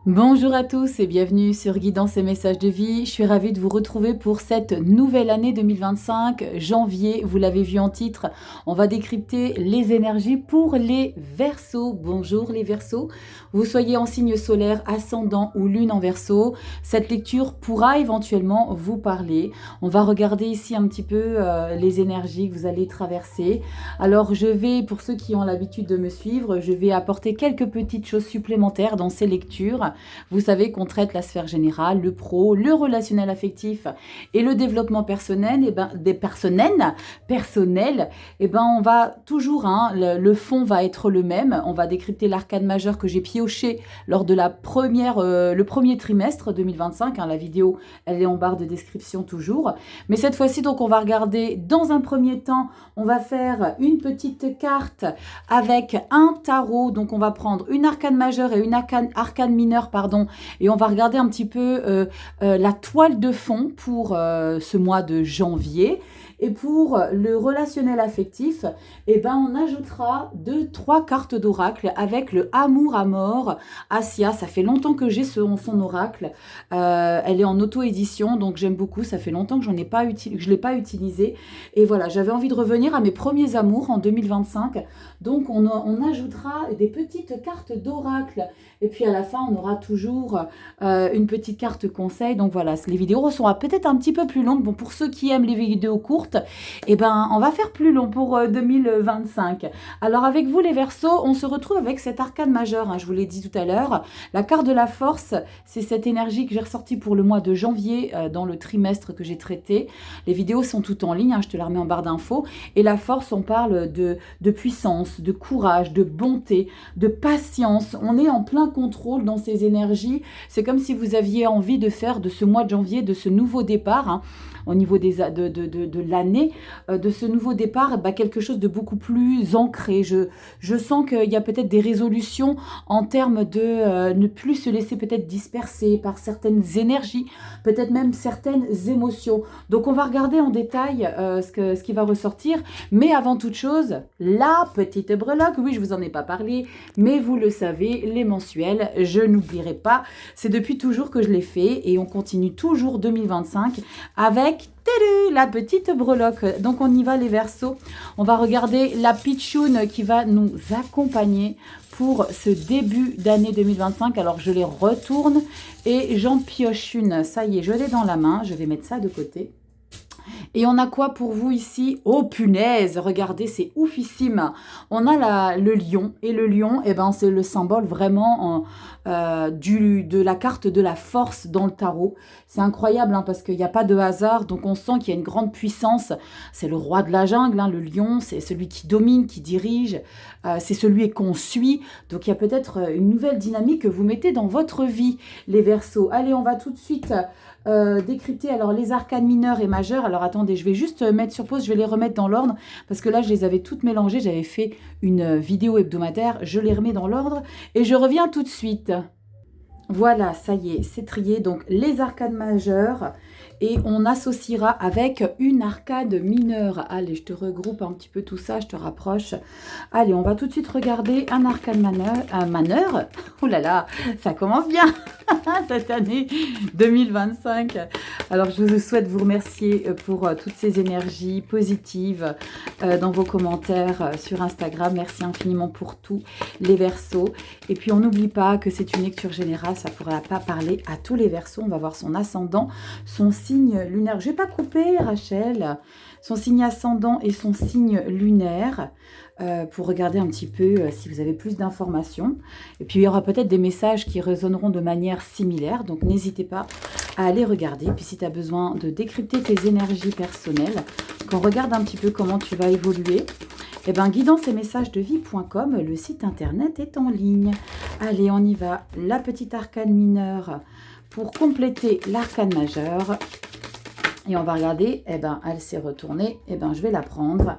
Bonjour à tous et bienvenue sur Guidance et Messages de Vie. Je suis ravie de vous retrouver pour cette nouvelle année 2025, janvier. Vous l'avez vu en titre, on va décrypter les énergies pour les Verseaux. Bonjour les Verseaux. Vous soyez en signe solaire, ascendant ou lune en Verseau, cette lecture pourra éventuellement vous parler. On va regarder ici un petit peu les énergies que vous allez traverser. Alors je vais, pour ceux qui ont l'habitude de me suivre, je vais apporter quelques petites choses supplémentaires dans ces lectures. Vous savez qu'on traite la sphère générale, le pro, le relationnel affectif et le développement personnel, personnel, on va toujours, le fond va être le même. On va décrypter l'arcane majeur que j'ai pioché lors de le premier trimestre 2025. La vidéo, elle est en barre de description toujours. Mais cette fois-ci, donc, on va regarder dans un premier temps, on va faire une petite carte avec un tarot. Donc, on va prendre une arcane majeure et une arcane mineure, et on va regarder un petit peu la toile de fond pour ce mois de janvier. Et pour le relationnel affectif, on ajoutera 3 cartes d'oracle avec le amour à mort. Asia, ça fait longtemps que j'ai son oracle. Elle est en auto-édition, donc j'aime beaucoup. Ça fait longtemps que je ne l'ai pas utilisé. Et voilà, j'avais envie de revenir à mes premiers amours en 2025. Donc on ajoutera des petites cartes d'oracle. Et puis à la fin, on aura toujours une petite carte conseil. Donc voilà, les vidéos seront peut-être un petit peu plus longues. Bon, pour ceux qui aiment les vidéos courtes, on va faire plus long pour 2025. Alors avec vous les Verseaux, on se retrouve avec cette arcane majeure, je vous l'ai dit tout à l'heure. La carte de la force, c'est cette énergie que j'ai ressortie pour le mois de janvier dans le trimestre que j'ai traité. Les vidéos sont toutes en ligne, je te la remets en barre d'infos. Et la force, on parle de puissance, de courage, de bonté, de patience. On est en plein contrôle dans ces énergies. C'est comme si vous aviez envie de faire de ce mois de janvier, de ce nouveau départ, au niveau de l'année, de ce nouveau départ, quelque chose de beaucoup plus ancré. Je sens qu'il y a peut-être des résolutions en termes de ne plus se laisser peut-être disperser par certaines énergies, peut-être même certaines émotions. Donc on va regarder en détail ce qui va ressortir. Mais avant toute chose, la petite breloque, oui, je vous en ai pas parlé, mais vous le savez, les mensuels, je n'oublierai pas. C'est depuis toujours que je l'ai fait et on continue toujours 2025 avec la petite breloque. Donc on y va les Verseaux. On va regarder la pitchoune qui va nous accompagner pour ce début d'année 2025. Alors je les retourne et j'en pioche une. Ça y est, je l'ai dans la main. Je vais mettre ça de côté. Et on a quoi pour vous ici? Oh punaise, regardez, c'est oufissime. On a le lion. Et le lion, c'est le symbole vraiment de la carte de la force dans le tarot. C'est incroyable parce qu'il n'y a pas de hasard. Donc on sent qu'il y a une grande puissance. C'est le roi de la jungle, le lion. C'est celui qui domine, qui dirige. C'est celui qu'on suit. Donc il y a peut-être une nouvelle dynamique que vous mettez dans votre vie, les Verseaux. Allez, on va tout de suite décrypter alors les arcanes mineures et majeures. Alors attendez, je vais juste mettre sur pause, je vais les remettre dans l'ordre parce que là je les avais toutes mélangées, j'avais fait une vidéo hebdomadaire, je les remets dans l'ordre et je reviens tout de suite. Voilà, ça y est, c'est trié. Donc les arcanes majeures et on associera avec une arcade mineure. Allez, je te regroupe un petit peu tout ça, je te rapproche. Allez, on va tout de suite regarder un arcane maneur. Oh là là, ça commence bien cette année 2025. Alors, je vous souhaite vous remercier pour toutes ces énergies positives dans vos commentaires sur Instagram. Merci infiniment pour tous les Verseaux. Et puis, on n'oublie pas que c'est une lecture générale. Ça ne pourra pas parler à tous les Verseaux. On va voir son ascendant, son signe lunaire. Je ne vais pas couper, Rachel. Son signe ascendant et son signe lunaire pour regarder un petit peu si vous avez plus d'informations. Et puis, il y aura peut-être des messages qui résonneront de manière similaire. Donc, n'hésitez pas à aller regarder. Puis, si tu as besoin de décrypter tes énergies personnelles, qu'on regarde un petit peu comment tu vas évoluer, guidance et messages de vie.com, le site internet est en ligne. Allez, on y va. La petite arcane mineure pour compléter l'arcane majeure. Et on va regarder, elle s'est retournée, je vais la prendre.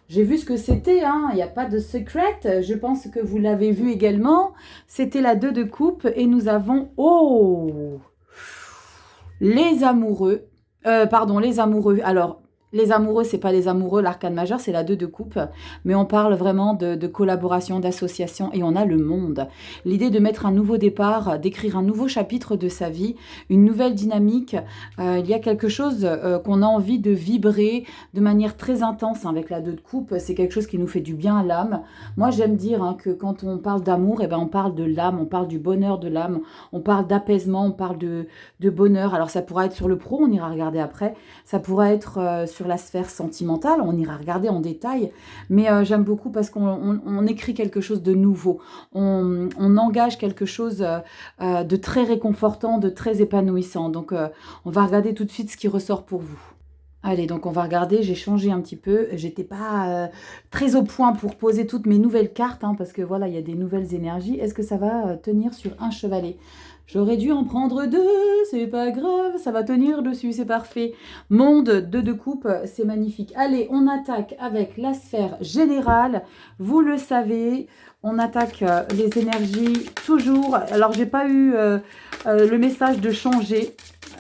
J'ai vu ce que c'était, il n'y a pas de secret, je pense que vous l'avez vu également. C'était la 2 de coupe et nous avons, les amoureux. Alors, les amoureux, c'est pas les amoureux, l'arcane majeur, c'est la 2 de coupe, mais on parle vraiment de collaboration, d'association, et on a le monde. L'idée de mettre un nouveau départ, d'écrire un nouveau chapitre de sa vie, une nouvelle dynamique. Il y a quelque chose qu'on a envie de vibrer de manière très intense avec la 2 de coupe. C'est quelque chose qui nous fait du bien à l'âme. Moi, j'aime dire que quand on parle d'amour, eh ben, on parle de l'âme, on parle du bonheur de l'âme, on parle d'apaisement, on parle de bonheur. Alors, ça pourra être sur le pro, on ira regarder après. Ça pourra être sur la sphère sentimentale, on ira regarder en détail. Mais j'aime beaucoup parce qu'on écrit quelque chose de nouveau. On engage quelque chose de très réconfortant, de très épanouissant. Donc, on va regarder tout de suite ce qui ressort pour vous. Allez, donc on va regarder, j'ai changé un petit peu, j'étais pas très au point pour poser toutes mes nouvelles cartes, parce que voilà, il y a des nouvelles énergies. Est-ce que ça va tenir sur un chevalet? J'aurais dû en prendre 2, c'est pas grave, ça va tenir dessus, c'est parfait. Monde 2 de coupe, c'est magnifique. Allez, on attaque avec la sphère générale, vous le savez, on attaque les énergies toujours. Alors, j'ai pas eu le message de changer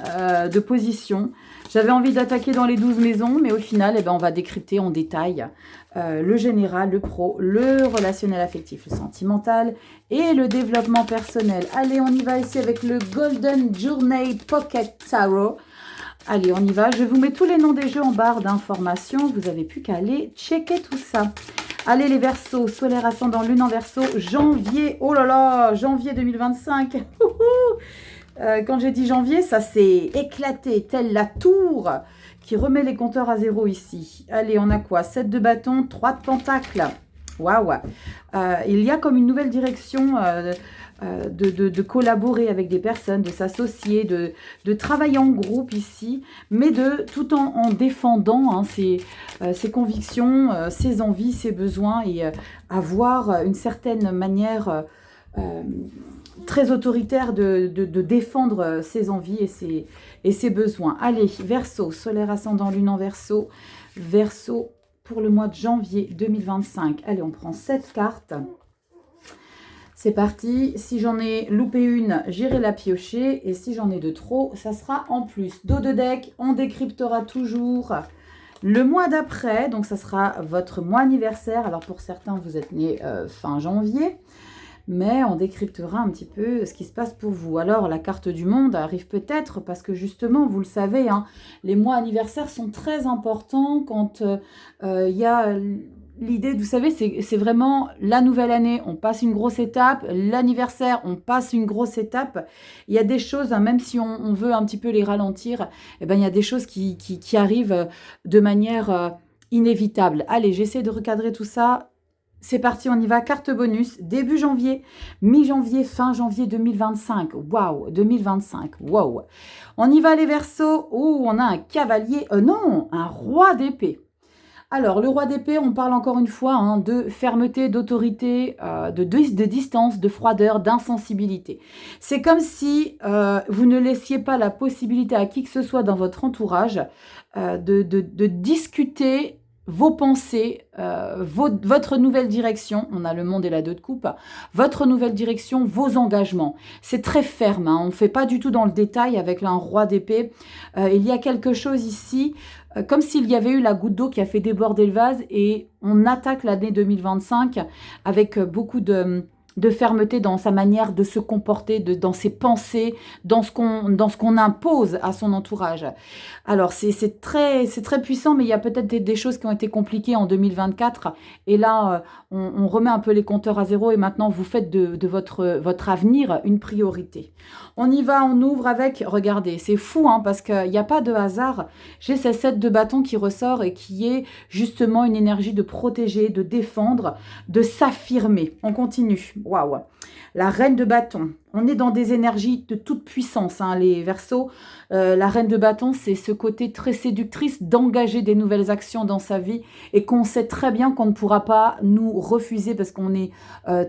de position. J'avais envie d'attaquer dans les 12 maisons, mais au final, on va décrypter en détail le général, le pro, le relationnel affectif, le sentimental et le développement personnel. Allez, on y va ici avec le Golden Journey Pocket Tarot. Allez, on y va. Je vous mets tous les noms des jeux en barre d'informations. Vous n'avez plus qu'à aller checker tout ça. Allez, les Verseaux, solaire ascendant, lune en Verseau, janvier. Oh là là, janvier 2025. Quand j'ai dit janvier, ça s'est éclaté, telle la tour qui remet les compteurs à zéro ici. Allez, on a quoi? 7 de bâton, 3 de pentacles. Waouh! Il y a comme une nouvelle direction de collaborer avec des personnes, de s'associer, de travailler en groupe ici, mais tout en défendant ses convictions, ses envies, ses besoins et avoir une certaine manière très autoritaire de défendre ses envies et ses besoins. Allez, Verseau, solaire ascendant, lune en Verseau, Verseau pour le mois de janvier 2025. Allez, on prend 7 cartes. C'est parti. Si j'en ai loupé une, j'irai la piocher. Et si j'en ai de trop, ça sera en plus. Dos de deck, on décryptera toujours le mois d'après. Donc, ça sera votre mois anniversaire. Alors, pour certains, vous êtes nés fin janvier. Mais on décryptera un petit peu ce qui se passe pour vous. Alors, la carte du monde arrive peut-être parce que justement, vous le savez, les mois anniversaires sont très importants quand il y a l'idée, vous savez, c'est vraiment la nouvelle année, on passe une grosse étape, l'anniversaire, on passe une grosse étape. Il y a des choses, même si on veut un petit peu les ralentir, il y a des choses qui arrivent de manière inévitable. Allez, j'essaie de recadrer tout ça. C'est parti, on y va. Carte bonus, début janvier, mi-janvier, fin janvier 2025. Waouh, 2025, waouh. On y va les Verseaux. Oh, on a un cavalier, non, un roi d'épée. Alors, le roi d'épée, on parle encore une fois de fermeté, d'autorité, de distance, de froideur, d'insensibilité. C'est comme si vous ne laissiez pas la possibilité à qui que ce soit dans votre entourage de discuter vos pensées, votre nouvelle direction, on a le monde et la 2 de coupe, votre nouvelle direction, vos engagements. C'est très ferme, on ne fait pas du tout dans le détail avec un roi d'épée. Il y a quelque chose ici, comme s'il y avait eu la goutte d'eau qui a fait déborder le vase et on attaque l'année 2025 avec beaucoup de fermeté dans sa manière de se comporter, dans ses pensées, dans ce qu'on impose à son entourage. Alors, c'est très puissant, mais il y a peut-être des choses qui ont été compliquées en 2024. Et là, on remet un peu les compteurs à zéro et maintenant, vous faites de votre avenir une priorité. On y va, on ouvre avec, regardez, c'est fou, parce qu'il n'y a pas de hasard. J'ai ces 7 de bâton qui ressort et qui est justement une énergie de protéger, de défendre, de s'affirmer. On continue. Waouh! La reine de bâton. On est dans des énergies de toute puissance, les Verseaux. La reine de bâton, c'est ce côté très séductrice d'engager des nouvelles actions dans sa vie et qu'on sait très bien qu'on ne pourra pas nous refuser parce qu'on est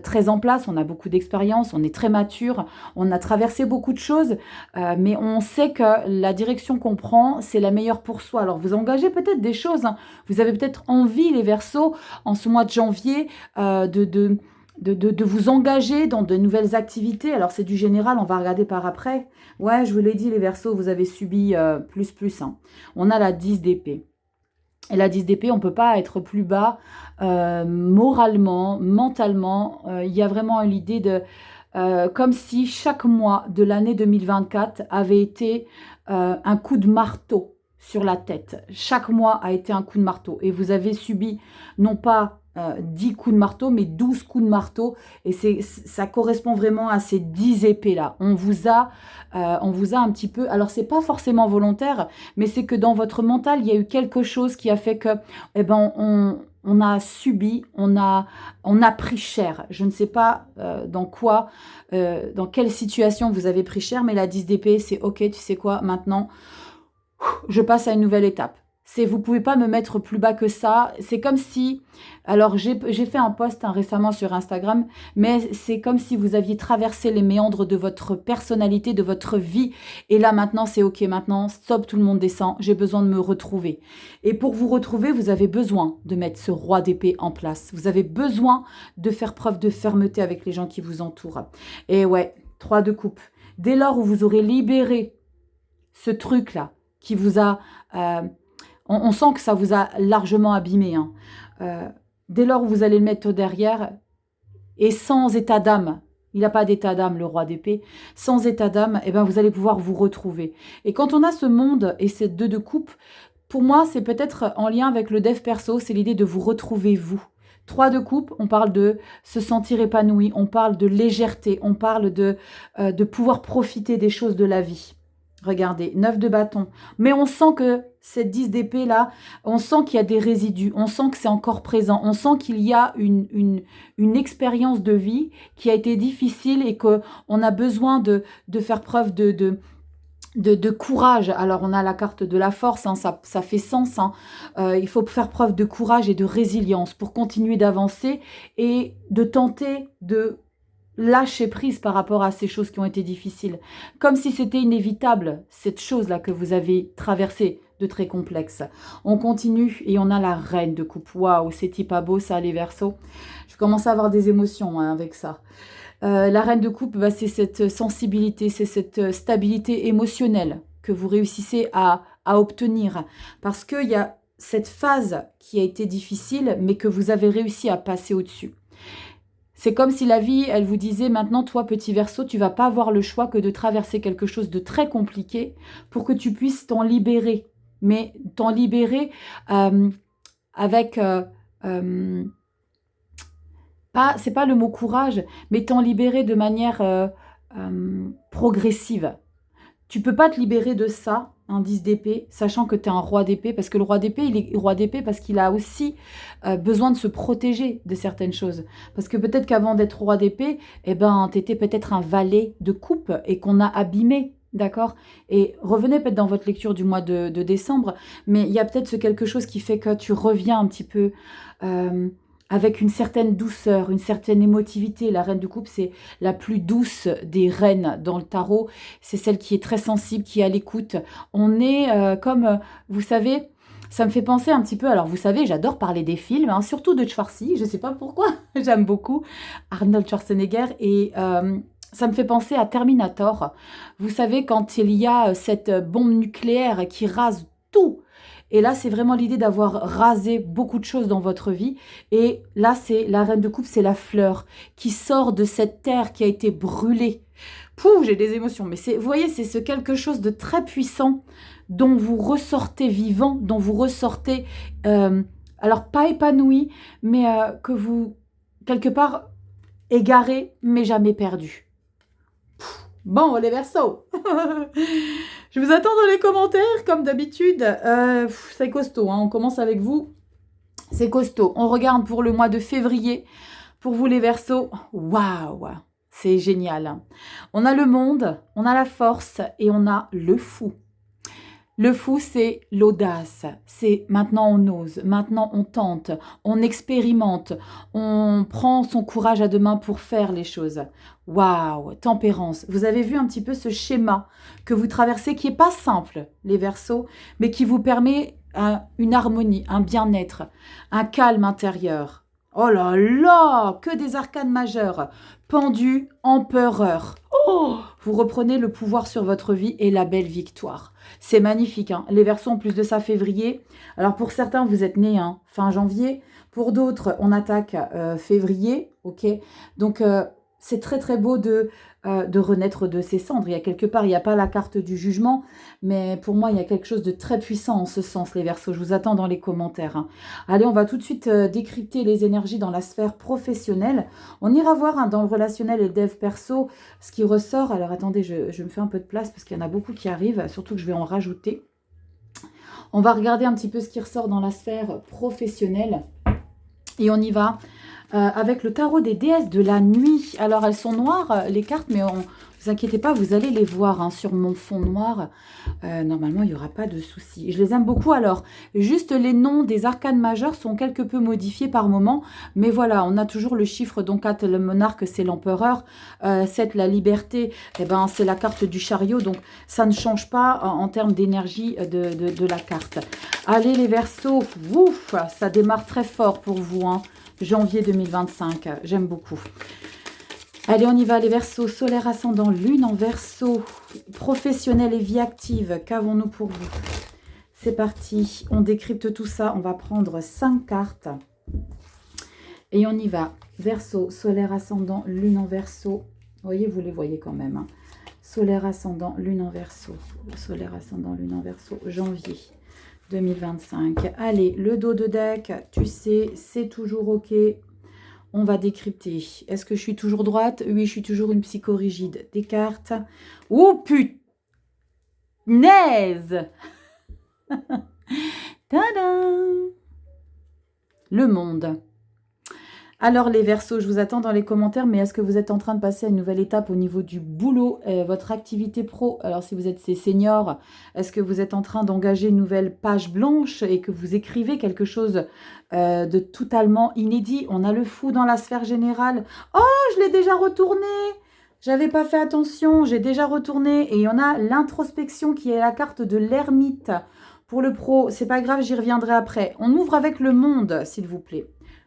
très en place, on a beaucoup d'expérience, on est très mature, on a traversé beaucoup de choses, mais on sait que la direction qu'on prend, c'est la meilleure pour soi. Alors, vous engagez peut-être des choses, vous avez peut-être envie, les Verseaux, en ce mois de janvier, de vous engager dans de nouvelles activités. Alors, c'est du général, on va regarder par après. Ouais, je vous l'ai dit, les Verseaux, vous avez subi plus. On a la 10 d'épée. Et la 10 d'épée, on ne peut pas être plus bas moralement, mentalement. Il y a vraiment l'idée de... comme si chaque mois de l'année 2024 avait été un coup de marteau sur la tête. Chaque mois a été un coup de marteau. Et vous avez subi non pas 10 coups de marteau, mais 12 coups de marteau. Et ça correspond vraiment à ces 10 épées-là. On vous a un petit peu... Alors, c'est pas forcément volontaire, mais c'est que dans votre mental, il y a eu quelque chose qui a fait que, eh ben, on a subi, on a pris cher. Je ne sais pas dans quelle situation vous avez pris cher, mais la 10 d'épée, c'est ok, tu sais quoi, maintenant, je passe à une nouvelle étape. Vous pouvez pas me mettre plus bas que ça. C'est comme si, alors j'ai fait un post récemment sur Instagram, mais c'est comme si vous aviez traversé les méandres de votre personnalité, de votre vie. Et là maintenant, c'est ok, maintenant, stop, tout le monde descend, j'ai besoin de me retrouver. Et pour vous retrouver, vous avez besoin de mettre ce roi d'épée en place. Vous avez besoin de faire preuve de fermeté avec les gens qui vous entourent. Et ouais, 3 de coupe. Dès lors où vous aurez libéré ce truc-là, qui vous a... on sent que ça vous a largement abîmé. Hein. Dès lors où vous allez le mettre derrière, et sans état d'âme, il n'a pas d'état d'âme, le roi d'épée, sans état d'âme, eh ben vous allez pouvoir vous retrouver. Et quand on a ce monde et ces 2 de coupe, pour moi, c'est peut-être en lien avec le dev perso, c'est l'idée de vous retrouver vous. 3 de coupe, on parle de se sentir épanoui, on parle de légèreté, on parle de pouvoir profiter des choses de la vie. Regardez, 9 de bâton. Mais on sent que cette 10 d'épée là, on sent qu'il y a des résidus, on sent que c'est encore présent, on sent qu'il y a une expérience de vie qui a été difficile et qu'on a besoin de faire preuve de courage. Alors on a la carte de la force, hein, ça fait sens. Hein. Il faut faire preuve de courage et de résilience pour continuer d'avancer et de tenter de lâcher prise par rapport à ces choses qui ont été difficiles. Comme si c'était inévitable, cette chose-là que vous avez traversée de très complexe. On continue et on a la reine de coupe. Waouh, c'est pas beau ça, les Verseaux. Je commence à avoir des émotions hein, avec ça. La reine de coupe, bah, c'est cette sensibilité, c'est cette stabilité émotionnelle que vous réussissez à obtenir. Parce qu'il y a cette phase qui a été difficile, mais que vous avez réussi à passer au-dessus. C'est comme si la vie, elle vous disait, maintenant, toi, petit Verseau, tu vas pas avoir le choix que de traverser quelque chose de très compliqué pour que tu puisses t'en libérer. Mais t'en libérer avec... c'est pas le mot courage, mais t'en libérer de manière progressive. Tu peux pas te libérer de ça, un 10 d'épée, sachant que tu es un roi d'épée, parce que le roi d'épée, il est roi d'épée parce qu'il a aussi besoin de se protéger de certaines choses. Parce que peut-être qu'avant d'être roi d'épée, eh ben, tu étais peut-être un valet de coupe et qu'on a abîmé, d'accord? Et revenez peut-être dans votre lecture du mois de décembre, mais il y a peut-être ce quelque chose qui fait que tu reviens un petit peu... avec une certaine douceur, une certaine émotivité. La reine de coupe, c'est la plus douce des reines dans le tarot. C'est celle qui est très sensible, qui est à l'écoute. On est comme, vous savez, ça me fait penser un petit peu... Alors, vous savez, j'adore parler des films, hein, surtout de Schwarzy. Je ne sais pas pourquoi, j'aime beaucoup Arnold Schwarzenegger. Et ça me fait penser à Terminator. Vous savez, quand il y a cette bombe nucléaire qui rase tout. Et là, c'est vraiment l'idée d'avoir rasé beaucoup de choses dans votre vie. Et là, c'est la reine de coupe, c'est la fleur qui sort de cette terre qui a été brûlée. Pouh, j'ai des émotions. Mais vous voyez, c'est ce quelque chose de très puissant dont vous ressortez vivant, dont vous ressortez, alors pas épanoui, mais que vous, quelque part, égaré, mais jamais perdu. Bon, les Verseaux. Je vous attends dans les commentaires, comme d'habitude. C'est costaud, hein. On commence avec vous. C'est costaud. On regarde pour le mois de février. Pour vous, les Verseaux, waouh, c'est génial. On a le monde, on a la force et on a le fou. Le fou, c'est l'audace. C'est maintenant on ose, maintenant on tente, on expérimente, on prend son courage à deux mains pour faire les choses. Waouh, tempérance. Vous avez vu un petit peu ce schéma que vous traversez qui n'est pas simple, les Verseaux, mais qui vous permet une harmonie, un bien-être, un calme intérieur. Oh là là, que des arcanes majeures. Pendu, empereur. Oh, vous reprenez le pouvoir sur votre vie et la belle victoire. C'est magnifique, hein. Les Verseaux, en plus de ça, février. Alors, pour certains, vous êtes nés fin janvier. Pour d'autres, on attaque février, ok. Donc, c'est très, très beau de renaître de ses cendres. Il y a quelque part, il n'y a pas la carte du jugement, mais pour moi, il y a quelque chose de très puissant en ce sens, les Verseaux. Je vous attends dans les commentaires, hein. Allez, on va tout de suite décrypter les énergies dans la sphère professionnelle. On ira voir dans le relationnel et le dev perso ce qui ressort. Alors, attendez, je me fais un peu de place parce qu'il y en a beaucoup qui arrivent, surtout que je vais en rajouter. On va regarder un petit peu ce qui ressort dans la sphère professionnelle. Et on y va avec le tarot des déesses de la nuit. Alors, elles sont noires, les cartes, mais vous inquiétez pas, vous allez les voir sur mon fond noir. Normalement, il n'y aura pas de souci. Je les aime beaucoup. Alors, juste les noms des arcanes majeures sont quelque peu modifiés par moment. Mais voilà, on a toujours le chiffre. Donc, 4, le monarque, c'est l'empereur. 7, la liberté, eh ben, c'est la carte du chariot. Donc, ça ne change pas en termes d'énergie de la carte. Allez, les Verseaux, ouf, ça démarre très fort pour vous, hein. Janvier 2025, j'aime beaucoup. Allez, on y va, les Verseaux, solaire ascendant, lune en Verseau, professionnel et vie active, qu'avons-nous pour vous? C'est parti, on décrypte tout ça, on va prendre 5 cartes. Et on y va, Verseau, solaire ascendant, lune en Verseau, vous les voyez quand même, hein. Solaire ascendant, lune en Verseau, solaire ascendant, lune en Verseau, janvier 2025. Allez, le dos de deck, tu sais, c'est toujours ok. On va décrypter. Est-ce que je suis toujours droite? Oui, je suis toujours une psychorigide. Des cartes. Oh, punaise! Tadam! Le monde. Alors les Verseaux, je vous attends dans les commentaires, mais est-ce que vous êtes en train de passer à une nouvelle étape au niveau du boulot, votre activité pro? Alors si vous êtes ces seniors, est-ce que vous êtes en train d'engager une nouvelle page blanche et que vous écrivez quelque chose de totalement inédit? On a le fou dans la sphère générale. Oh, je l'ai déjà retourné! J'avais pas fait attention, j'ai déjà retourné. Et on a l'introspection qui est la carte de l'ermite. Pour le pro, c'est pas grave, j'y reviendrai après. On ouvre avec le monde, s'il vous plaît.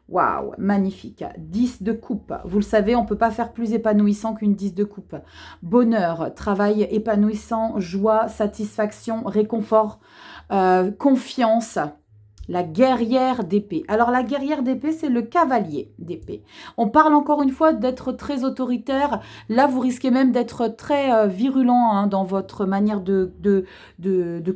Waouh, magnifique. 10 de coupe. Vous le savez, on ne peut pas faire plus épanouissant qu'une 10 de coupe. Bonheur, travail épanouissant, joie, satisfaction, réconfort, confiance. La guerrière d'épée. Alors, la guerrière d'épée, c'est le cavalier d'épée. On parle encore une fois d'être très autoritaire. Là, vous risquez même d'être très virulent dans votre manière de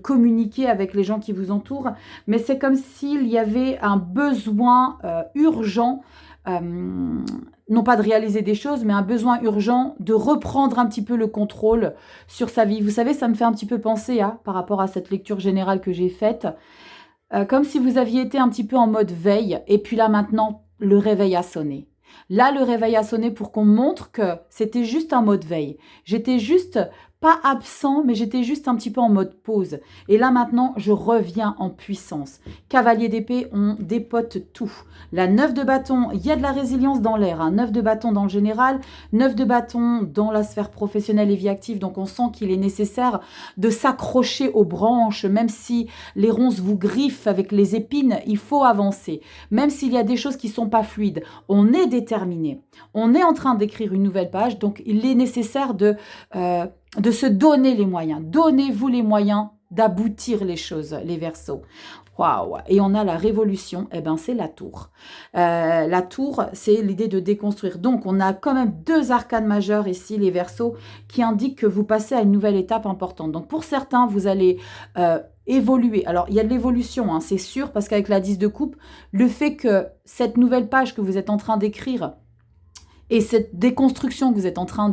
communiquer avec les gens qui vous entourent. Mais c'est comme s'il y avait un besoin urgent, non pas de réaliser des choses, mais un besoin urgent de reprendre un petit peu le contrôle sur sa vie. Vous savez, ça me fait un petit peu penser par rapport à cette lecture générale que j'ai faite. Comme si vous aviez été un petit peu en mode veille, et puis là maintenant, le réveil a sonné. Là, le réveil a sonné pour qu'on montre que c'était juste un mode veille. J'étais juste pas absent, mais j'étais juste un petit peu en mode pause. Et là maintenant, je reviens en puissance. Cavalier d'épée, on dépote tout. La 9 de bâton, il y a de la résilience dans l'air. 9 de bâton dans le général, 9 de bâton dans la sphère professionnelle et vie active. Donc on sent qu'il est nécessaire de s'accrocher aux branches, même si les ronces vous griffent avec les épines, il faut avancer. Même s'il y a des choses qui ne sont pas fluides, on est déterminé. On est en train d'écrire une nouvelle page, donc il est nécessaire de se donner les moyens. Donnez-vous les moyens d'aboutir les choses, les Verseaux. Waouh! Et on a la révolution, c'est la tour. La tour, c'est l'idée de déconstruire. Donc, on a quand même 2 arcanes majeures ici, les Verseaux, qui indiquent que vous passez à une nouvelle étape importante. Donc, pour certains, vous allez évoluer. Alors, il y a de l'évolution, c'est sûr, parce qu'avec la 10 de coupe, le fait que cette nouvelle page que vous êtes en train d'écrire et cette déconstruction que vous êtes en train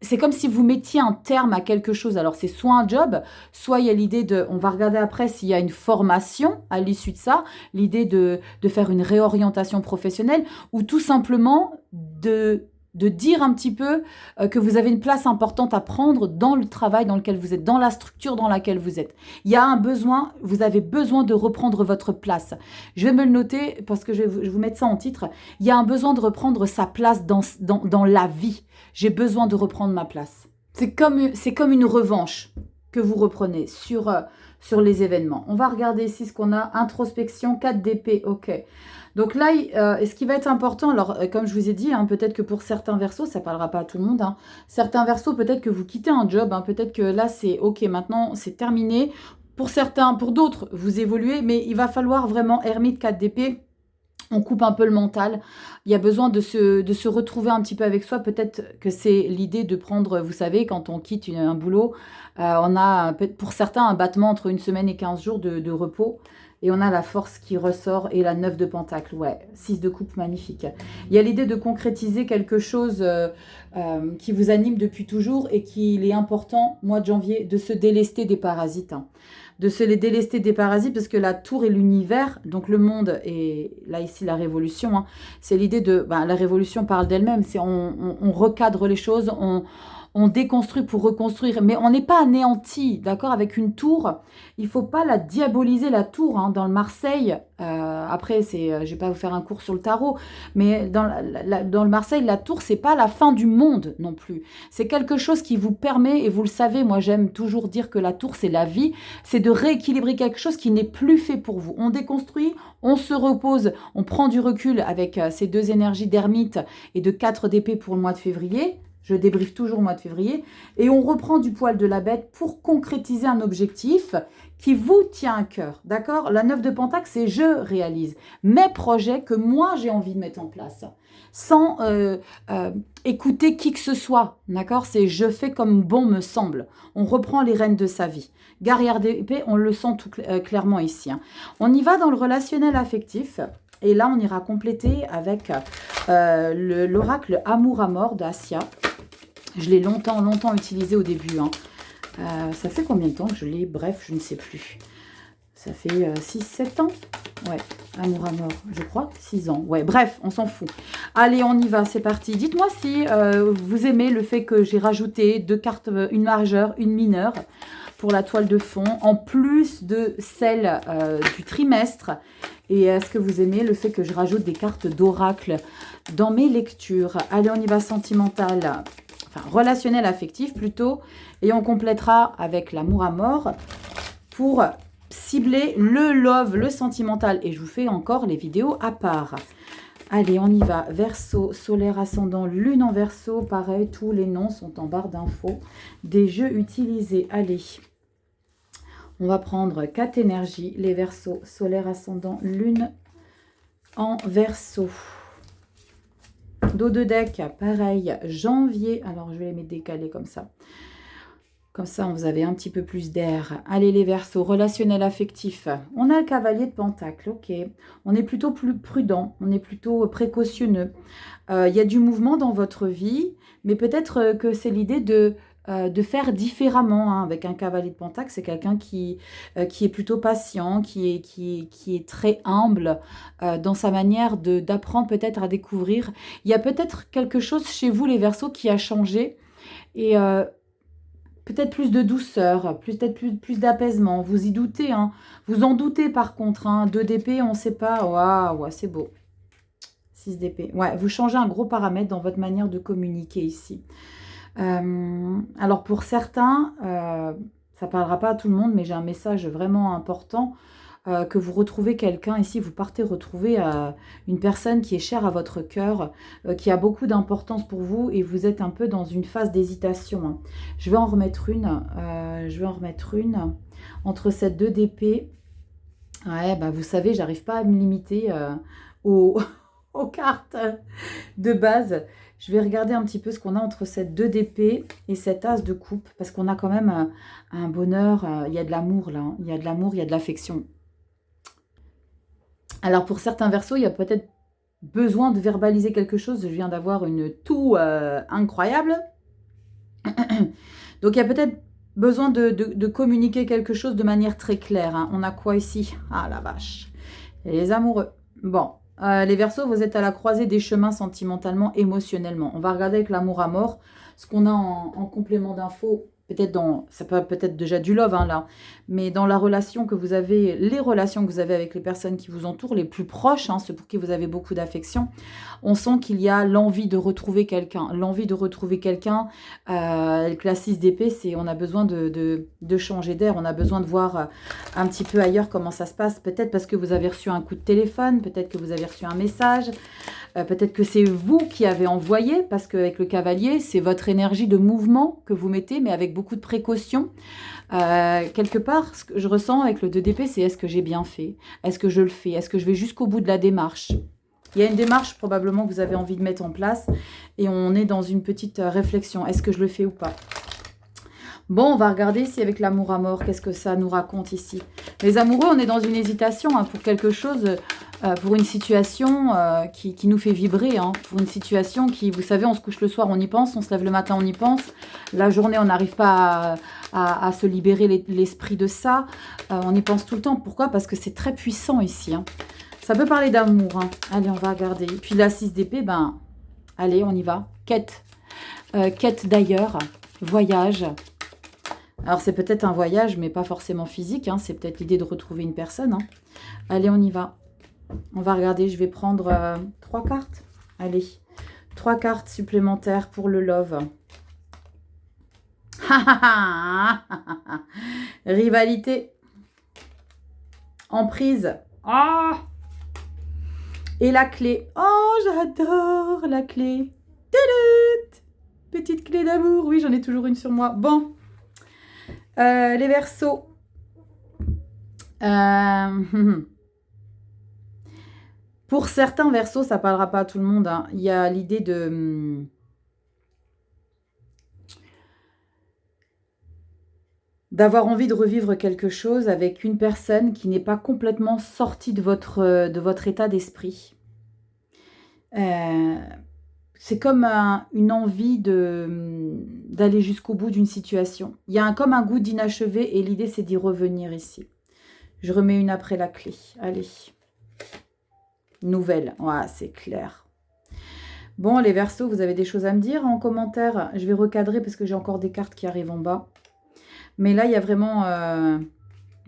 c'est comme si vous mettiez un terme à quelque chose. Alors, c'est soit un job, soit il y a l'idée on va regarder après s'il y a une formation à l'issue de ça, l'idée de faire une réorientation professionnelle, ou tout simplement de dire un petit peu que vous avez une place importante à prendre dans le travail dans lequel vous êtes, dans la structure dans laquelle vous êtes. Il y a un besoin, vous avez besoin de reprendre votre place. Je vais me le noter parce que je vais vous mettre ça en titre. Il y a un besoin de reprendre sa place dans la vie. J'ai besoin de reprendre ma place. C'est comme une revanche que vous reprenez sur les événements. On va regarder ici ce qu'on a. Introspection, 4 d'épée, ok. Donc là, et ce qui va être important, alors comme je vous ai dit, hein, peut-être que pour certains versos, ça ne parlera pas à tout le monde, hein, certains versos, peut-être que vous quittez un job, hein, peut-être que là, c'est OK, maintenant, c'est terminé. Pour certains, pour d'autres, vous évoluez, mais il va falloir vraiment, ermite 4 d'épée, on coupe un peu le mental. Il y a besoin de se retrouver un petit peu avec soi. Peut-être que c'est l'idée de prendre, vous savez, quand on quitte un boulot, on a pour certains un battement entre une semaine et 15 jours de repos. Et on a la force qui ressort et la 9 de pentacle. Ouais, 6 de coupe, magnifique. Il y a l'idée de concrétiser quelque chose qui vous anime depuis toujours et qu'il est important, mois de janvier, de se délester des parasites, hein. De se les délester des parasites parce que la tour est l'univers, donc le monde et là ici la révolution, hein, c'est l'idée de, la révolution parle d'elle-même, c'est on recadre les choses, on déconstruit pour reconstruire, mais on n'est pas anéanti, d'accord, avec une tour. Il faut pas la diaboliser, la tour, hein, dans le Marseille. Après, je vais pas vous faire un cours sur le tarot, mais dans le Marseille, la tour, c'est pas la fin du monde non plus. C'est quelque chose qui vous permet, et vous le savez, moi j'aime toujours dire que la tour, c'est la vie, c'est de rééquilibrer quelque chose qui n'est plus fait pour vous. On déconstruit, on se repose, on prend du recul avec ces deux énergies d'ermite et de 4 d'épée pour le mois de février. Je débriefe toujours au mois de février. Et on reprend du poil de la bête pour concrétiser un objectif qui vous tient à cœur. D'accord? La 9 de Pentacle, c'est je réalise mes projets que moi j'ai envie de mettre en place. Sans écouter qui que ce soit. D'accord? C'est je fais comme bon me semble. On reprend les rênes de sa vie. Guerrière d'épée, on le sent tout clairement ici, hein. On y va dans le relationnel affectif. Et là, on ira compléter avec l'oracle Amour à mort d'Assia. Je l'ai longtemps utilisé au début, hein. Ça fait combien de temps que je l'ai? Bref, je ne sais plus. Ça fait 6-7 ans. Ouais, Amour à mort, je crois. 6 ans. Ouais, bref, on s'en fout. Allez, on y va, c'est parti. Dites-moi si vous aimez le fait que j'ai rajouté 2 cartes, une majeure, une mineure, pour la toile de fond, en plus de celle du trimestre. Et est-ce que vous aimez le fait que je rajoute des cartes d'oracle dans mes lectures? Allez, on y va, sentimental. Enfin, relationnel affectif plutôt, et on complétera avec l'amour à mort pour cibler le love, le sentimental, et je vous fais encore les vidéos à part. Allez, on y va, Verseau, solaire, ascendant, lune en Verseau, pareil, tous les noms sont en barre d'infos des jeux utilisés. Allez, on va prendre 4 énergies, les Verseaux, solaire, ascendant, lune en Verseau. Dos de deck, pareil, janvier. Alors, je vais les mettre décalés comme ça. Comme ça, vous avez un petit peu plus d'air. Allez, les Verseaux, relationnel affectif. On a le cavalier de Pentacle, ok. On est plutôt plus prudent, on est plutôt précautionneux. Il y a du mouvement dans votre vie, mais peut-être que c'est l'idée de faire différemment, hein. Avec un cavalier de Pentacle, c'est quelqu'un qui est plutôt patient, qui est très humble dans sa manière d'apprendre peut-être à découvrir. Il y a peut-être quelque chose chez vous, les Verseaux, qui a changé et peut-être plus de douceur, peut-être plus d'apaisement. Vous y doutez, hein. Vous en doutez par contre, hein. 2 d'épée, on ne sait pas. Waouh, c'est beau. 6 d'épée. Ouais, vous changez un gros paramètre dans votre manière de communiquer ici. Alors pour certains, ça ne parlera pas à tout le monde, mais j'ai un message vraiment important, que vous retrouvez quelqu'un ici, vous partez retrouver une personne qui est chère à votre cœur, qui a beaucoup d'importance pour vous, et vous êtes un peu dans une phase d'hésitation, hein. Je vais en remettre une, entre cette 2 d'épée. Ouais, vous savez, j'arrive pas à me limiter aux cartes de base. Je vais regarder un petit peu ce qu'on a entre cette 2 d'épée et cette as de coupe, parce qu'on a quand même un bonheur, il y a de l'amour là, hein. Il y a de l'amour, il y a de l'affection. Alors pour certains Verseaux, il y a peut-être besoin de verbaliser quelque chose. Je viens d'avoir une toux incroyable. Donc il y a peut-être besoin de communiquer quelque chose de manière très claire, hein. On a quoi ici? Ah la vache. Et les amoureux. Bon. Les Verseaux, vous êtes à la croisée des chemins sentimentalement, émotionnellement. On va regarder avec l'amour à mort ce qu'on a en complément d'infos. ça peut peut-être déjà du love hein, là, mais dans la relation que vous avez, les relations que vous avez avec les personnes qui vous entourent, les plus proches, hein, ceux pour qui vous avez beaucoup d'affection, on sent qu'il y a l'envie de retrouver quelqu'un. L'envie de retrouver quelqu'un, avec la 6 d'épée, c'est on a besoin de changer d'air, on a besoin de voir un petit peu ailleurs comment ça se passe. Peut-être parce que vous avez reçu un coup de téléphone, peut-être que vous avez reçu un message, peut-être que c'est vous qui avez envoyé, parce qu'avec le cavalier, c'est votre énergie de mouvement que vous mettez, mais avec beaucoup de précaution. Quelque part, ce que je ressens avec le 2 d'épée, c'est est-ce que j'ai bien fait? Est-ce que je le fais? Est-ce que je vais jusqu'au bout de la démarche? Il y a une démarche probablement que vous avez envie de mettre en place et on est dans une petite réflexion. Est-ce que je le fais ou pas? Bon, on va regarder ici avec l'amour à mort, qu'est-ce que ça nous raconte ici. Les amoureux, on est dans une hésitation hein, pour quelque chose, pour une situation qui nous fait vibrer. Hein, pour une situation qui, vous savez, on se couche le soir, on y pense, on se lève le matin, on y pense. La journée, on n'arrive pas à se libérer l'esprit de ça. On y pense tout le temps. Pourquoi? Parce que c'est très puissant ici. Hein. Ça peut parler d'amour. Hein. Allez, on va regarder. Et puis la 6 d'épée, ben, allez, on y va. Quête. Quête d'ailleurs. Voyage. Alors, c'est peut-être un voyage, mais pas forcément physique. Hein. C'est peut-être l'idée de retrouver une personne. Hein. Allez, on y va. On va regarder. Je vais prendre 3 cartes. Allez. 3 cartes supplémentaires pour le love. Rivalité. Emprise. Ah! Et la clé. Oh, j'adore la clé. Tadut! Petite clé d'amour. Oui, j'en ai toujours une sur moi. Bon. Les Verseaux. Pour certains Verseaux, ça ne parlera pas à tout le monde. Hein. Il y a l'idée de... d'avoir envie de revivre quelque chose avec une personne qui n'est pas complètement sortie de votre état d'esprit. C'est comme une envie d'aller jusqu'au bout d'une situation. Il y a comme un goût d'inachevé et l'idée, c'est d'y revenir ici. Je remets une après la clé. Allez. Nouvelle. Ouais, c'est clair. Bon, les Verseaux, vous avez des choses à me dire en commentaire. Je vais recadrer parce que j'ai encore des cartes qui arrivent en bas. Mais là, il y a vraiment...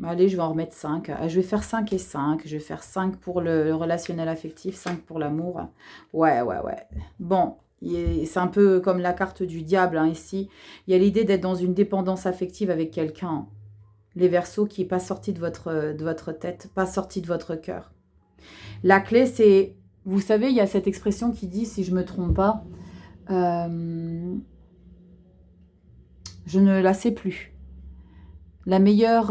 Allez, je vais en remettre 5. Je vais faire 5 et 5. Je vais faire 5 pour le relationnel affectif, 5 pour l'amour. Ouais. Bon, c'est un peu comme la carte du diable hein, ici. Il y a l'idée d'être dans une dépendance affective avec quelqu'un. Les Verseaux qui n'est pas sorti de votre tête, pas sorti de votre cœur. La clé, c'est... Vous savez, il y a cette expression qui dit, si je ne me trompe pas, je ne la sais plus. La meilleure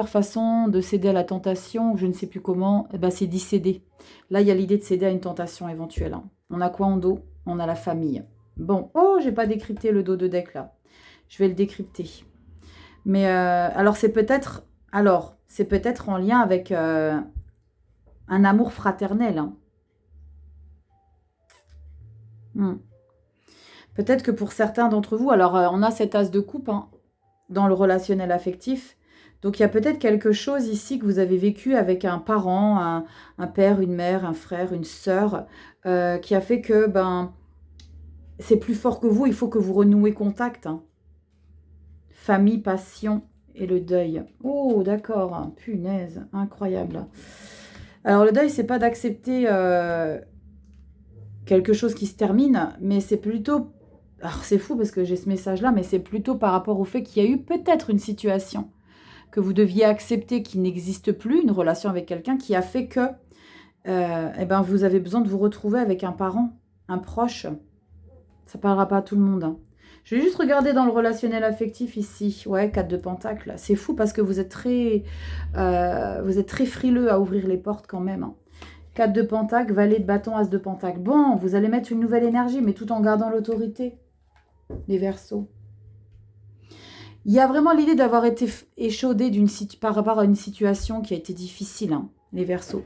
façon de céder à la tentation, je ne sais plus comment, eh ben, c'est d'y céder. Là, il y a l'idée de céder à une tentation éventuelle. Hein. On a quoi en dos? On a la famille. Bon, oh, j'ai pas décrypté le dos de deck là. Je vais le décrypter. Mais alors, c'est peut-être en lien avec un amour fraternel. Hein. Peut-être que pour certains d'entre vous, alors on a cet as de coupe, hein, dans le relationnel affectif. Donc, il y a peut-être quelque chose ici que vous avez vécu avec un parent, un père, une mère, un frère, une sœur, qui a fait que c'est plus fort que vous, il faut que vous renouez contact. Hein. Famille, passion et le deuil. Oh, d'accord, punaise, incroyable. Alors, le deuil, c'est pas d'accepter quelque chose qui se termine, mais c'est plutôt... Alors, c'est fou parce que j'ai ce message-là, mais c'est plutôt par rapport au fait qu'il y a eu peut-être une situation que vous deviez accepter qui n'existe plus, une relation avec quelqu'un qui a fait que vous avez besoin de vous retrouver avec un parent, un proche. Ça ne parlera pas à tout le monde. Hein. Je vais juste regarder dans le relationnel affectif ici. Ouais, 4 de Pentacle. C'est fou parce que vous êtes très frileux à ouvrir les portes quand même. Hein. 4 de Pentacle, Valet de bâton, As de Pentacle. Bon, vous allez mettre une nouvelle énergie, mais tout en gardant l'autorité. Les Verseaux. Il y a vraiment l'idée d'avoir été échaudé par rapport à une situation qui a été difficile, hein, les Verseaux.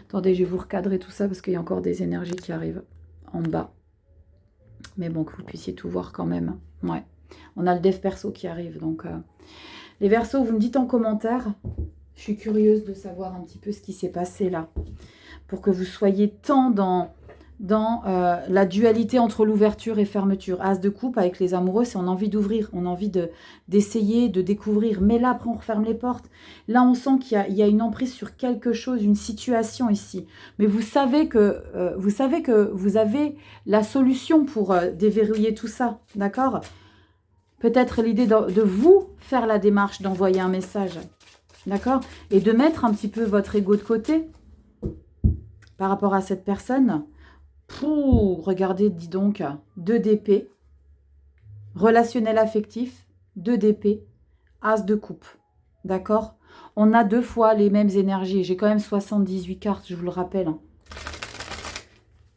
Attendez, je vais vous recadrer tout ça parce qu'il y a encore des énergies qui arrivent en bas. Mais bon, que vous puissiez tout voir quand même. Ouais. On a le Dev Perso qui arrive. Donc, les Verseaux, vous me dites en commentaire. Je suis curieuse de savoir un petit peu ce qui s'est passé là. Pour que vous soyez tant dans dans la dualité entre l'ouverture et fermeture. As de coupe avec les amoureux, c'est on a envie d'ouvrir, on a envie d'essayer, de découvrir. Mais là, après, on referme les portes. Là, on sent qu'il y a une emprise sur quelque chose, une situation ici. Mais vous savez que vous avez la solution pour déverrouiller tout ça, d'accord? Peut-être l'idée de vous faire la démarche d'envoyer un message, d'accord? Et de mettre un petit peu votre ego de côté par rapport à cette personne. Regardez, dis donc, 2 d'épée, relationnel affectif, 2 d'épée, as de coupe, d'accord? On a 2 fois les mêmes énergies. J'ai quand même 78 cartes, je vous le rappelle.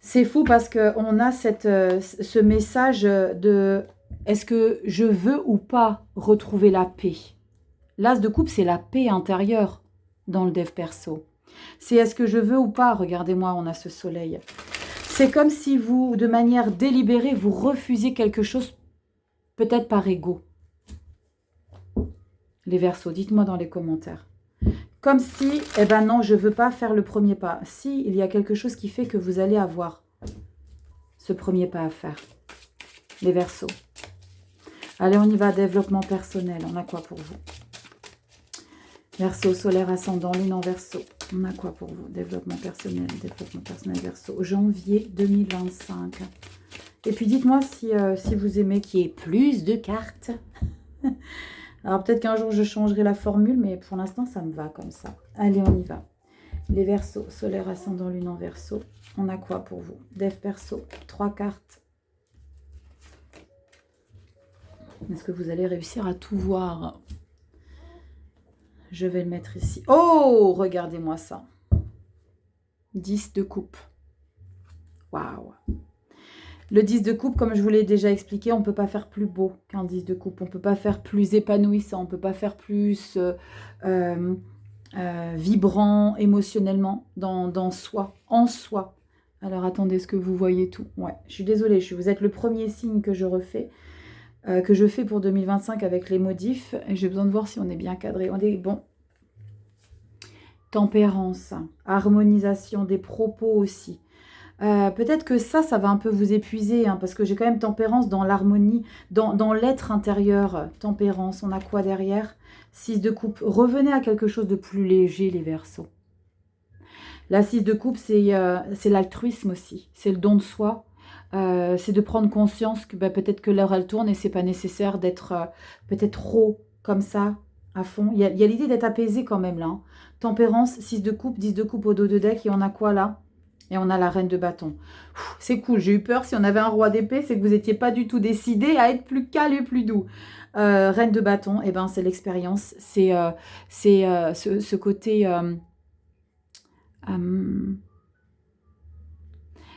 C'est fou parce qu'on a ce message de est-ce que je veux ou pas retrouver la paix? L'as de coupe, c'est la paix intérieure dans le dev perso. C'est est-ce que je veux ou pas? Regardez-moi, on a ce soleil. C'est comme si vous, de manière délibérée, vous refusiez quelque chose, peut-être par ego. Les Verseaux, dites-moi dans les commentaires. Comme si, eh ben non, je ne veux pas faire le premier pas. Si, il y a quelque chose qui fait que vous allez avoir ce premier pas à faire. Les Verseaux. Allez, on y va, développement personnel. On a quoi pour vous? Verseau, solaire, ascendant, lune en Verseau. On a quoi pour vous? Développement personnel, Verseau. Janvier 2025. Et puis dites-moi si vous aimez qu'il y ait plus de cartes. Alors peut-être qu'un jour je changerai la formule, mais pour l'instant ça me va comme ça. Allez, on y va. Les Verseaux, solaire, ascendant, lune en Verseau. On a quoi pour vous? Dev perso, 3 cartes. Est-ce que vous allez réussir à tout voir? Je vais le mettre ici. Oh, regardez-moi ça. 10 de coupe. Waouh. Le 10 de coupe, comme je vous l'ai déjà expliqué, on ne peut pas faire plus beau qu'un 10 de coupe. On ne peut pas faire plus épanouissant. On ne peut pas faire plus vibrant émotionnellement dans soi, en soi. Alors, attendez, est-ce que vous voyez tout? Ouais, je suis désolée. Vous êtes le premier signe que je refais. Que je fais pour 2025 avec les modifs. Et j'ai besoin de voir si on est bien cadré. On est bon. Tempérance, harmonisation des propos aussi. Peut-être que ça va un peu vous épuiser, hein, parce que j'ai quand même tempérance dans l'harmonie, dans l'être intérieur. Tempérance, on a quoi derrière? 6 de coupe. Revenez à quelque chose de plus léger, les Verseaux. La 6 de coupe, c'est l'altruisme aussi. C'est le don de soi. C'est de prendre conscience que peut-être que l'heure elle tourne et c'est pas nécessaire d'être peut-être trop comme ça à fond. Il y a l'idée d'être apaisé quand même là. Hein. Tempérance, 6 de coupe, 10 de coupe au dos de deck et on a quoi là? Et on a la reine de bâton. C'est cool, j'ai eu peur. Si on avait un roi d'épée, c'est que vous n'étiez pas du tout décidé à être plus calme et plus doux. Reine de bâton, eh ben, c'est l'expérience. C'est ce côté...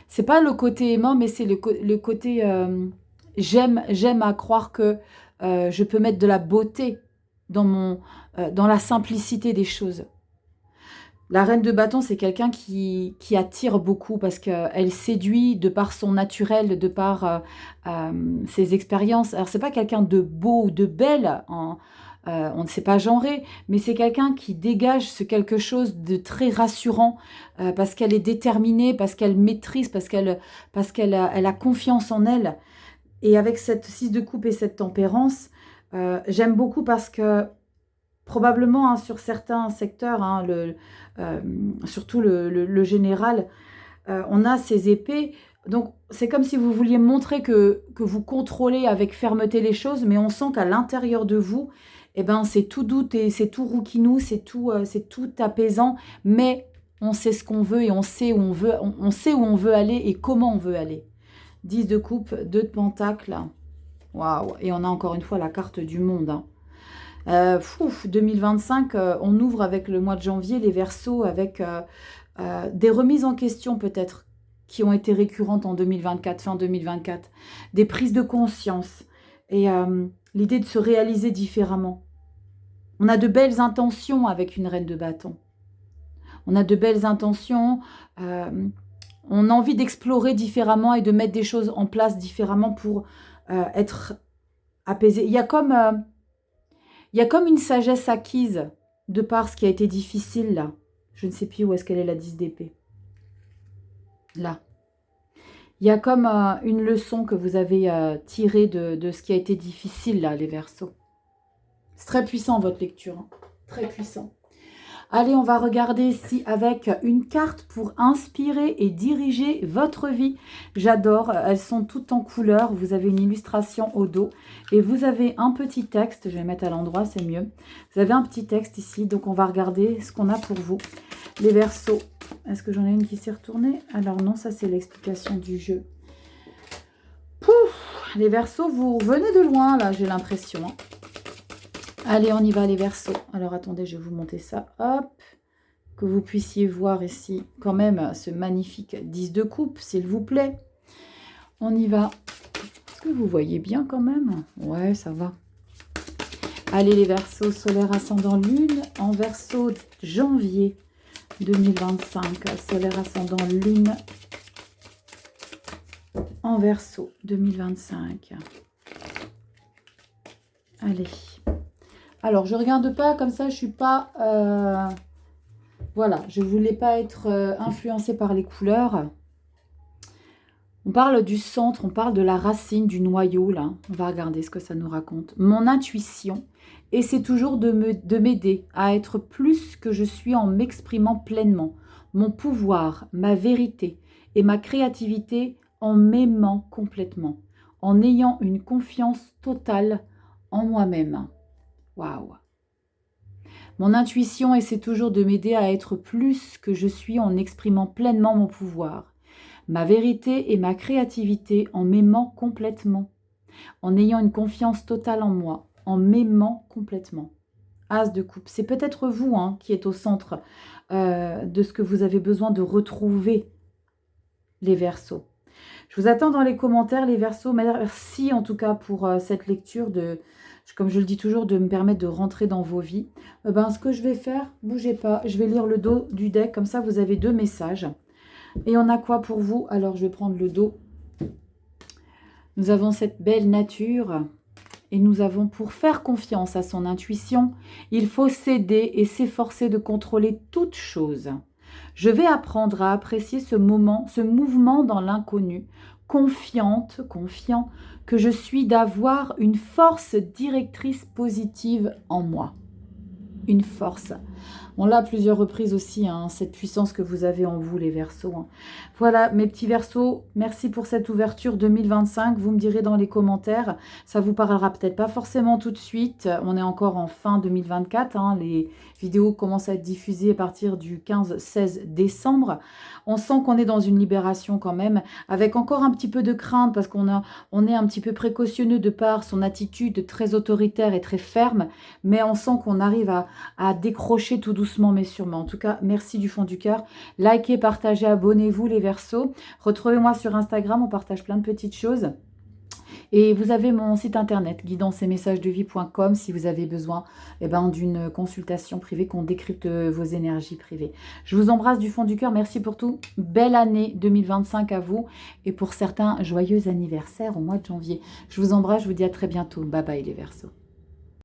c'est pas le côté aimant, mais c'est le côté j'aime à croire que je peux mettre de la beauté dans la simplicité des choses. La reine de bâton, c'est quelqu'un qui attire beaucoup parce qu'elle séduit de par son naturel, de par ses expériences. Alors, c'est pas quelqu'un de beau ou de belle, on ne sait pas genrer, mais c'est quelqu'un qui dégage ce quelque chose de très rassurant parce qu'elle est déterminée, parce qu'elle maîtrise, parce qu'elle a confiance en elle. Et avec cette 6 de coupe et cette tempérance, j'aime beaucoup parce que probablement hein, sur certains secteurs, hein, surtout le général, on a ces épées. Donc, c'est comme si vous vouliez montrer que vous contrôlez avec fermeté les choses, mais on sent qu'à l'intérieur de vous, eh ben, c'est tout doux, c'est tout rouquinou, c'est tout apaisant, mais on sait ce qu'on veut et on sait où on veut aller et comment on veut aller. 10 de coupe, 2 de pentacle. Waouh! Et on a encore une fois la carte du monde. Hein. 2025, on ouvre avec le mois de janvier les Verseaux avec des remises en question peut-être qui ont été récurrentes en 2024, fin 2024, des prises de conscience et l'idée de se réaliser différemment. On a de belles intentions avec une reine de bâton. On a de belles intentions, on a envie d'explorer différemment et de mettre des choses en place différemment pour être apaisé. Il y a comme une sagesse acquise de par ce qui a été difficile là. Je ne sais plus où est-ce qu'elle est la 10 d'épée. Là. Il y a comme une leçon que vous avez tirée de ce qui a été difficile, là, les Verseaux. C'est très puissant, votre lecture. Hein. Très puissant. Allez, on va regarder ici avec une carte pour inspirer et diriger votre vie. J'adore, elles sont toutes en couleur. Vous avez une illustration au dos et vous avez un petit texte. Je vais mettre à l'endroit, c'est mieux. Vous avez un petit texte ici, donc on va regarder ce qu'on a pour vous. Les Verseaux, est-ce que j'en ai une qui s'est retournée? Alors non, ça c'est l'explication du jeu. Pouf, les Verseaux, vous revenez de loin là, j'ai l'impression. Hein. Allez, on y va les Verseaux. Alors, attendez, je vais vous monter ça. Hop, que vous puissiez voir ici quand même ce magnifique 10 de coupe, s'il vous plaît. On y va. Est-ce que vous voyez bien quand même? Ouais, ça va. Allez, les Verseaux, solaire ascendant lune. En Verseau, janvier 2025. Solaire ascendant lune. En Verseau 2025. Allez. Alors, je ne regarde pas comme ça, je ne suis pas... voilà, je ne voulais pas être influencée par les couleurs. On parle du centre, on parle de la racine, du noyau, là. On va regarder ce que ça nous raconte. Mon intuition, et c'est toujours de m'aider à être plus que je suis en m'exprimant pleinement. Mon pouvoir, ma vérité et ma créativité en m'aimant complètement. En ayant une confiance totale en moi-même. Waouh! Mon intuition essaie toujours de m'aider à être plus que je suis en exprimant pleinement mon pouvoir, ma vérité et ma créativité en m'aimant complètement, en ayant une confiance totale en moi, en m'aimant complètement. As de coupe, c'est peut-être vous hein, qui êtes au centre de ce que vous avez besoin de retrouver, les Verseaux. Je vous attends dans les commentaires, les Verseaux. Merci en tout cas pour cette lecture comme je le dis toujours, de me permettre de rentrer dans vos vies. Ce que je vais faire, bougez pas, je vais lire le dos du deck, comme ça vous avez 2 messages. Et on a quoi pour vous? Alors je vais prendre le dos. Nous avons cette belle nature et nous avons pour faire confiance à son intuition, il faut s'aider et s'efforcer de contrôler toute chose. Je vais apprendre à apprécier ce mouvement dans l'inconnu, confiant que je suis d'avoir une force directrice positive en moi. Une force. On l'a à plusieurs reprises aussi, hein, cette puissance que vous avez en vous, les Verseaux. Hein. Voilà, mes petits Verseaux, merci pour cette ouverture 2025. Vous me direz dans les commentaires, ça vous parlera peut-être pas forcément tout de suite. On est encore en fin 2024. Hein, les vidéos commencent à être diffusées à partir du 15-16 décembre. On sent qu'on est dans une libération quand même, avec encore un petit peu de crainte, parce qu'on est un petit peu précautionneux de par son attitude très autoritaire et très ferme, mais on sent qu'on arrive à décrocher tout doucement mais sûrement. En tout cas, merci du fond du cœur. Likez, partagez, abonnez-vous les Verseaux. Retrouvez-moi sur Instagram, on partage plein de petites choses. Et vous avez mon site internet, guidanceetmessagesdevie.com, si vous avez besoin d'une consultation privée, qu'on décrypte vos énergies privées. Je vous embrasse du fond du cœur. Merci pour tout. Belle année 2025 à vous. Et pour certains, joyeux anniversaire au mois de janvier. Je vous embrasse, je vous dis à très bientôt. Bye bye les Verseaux.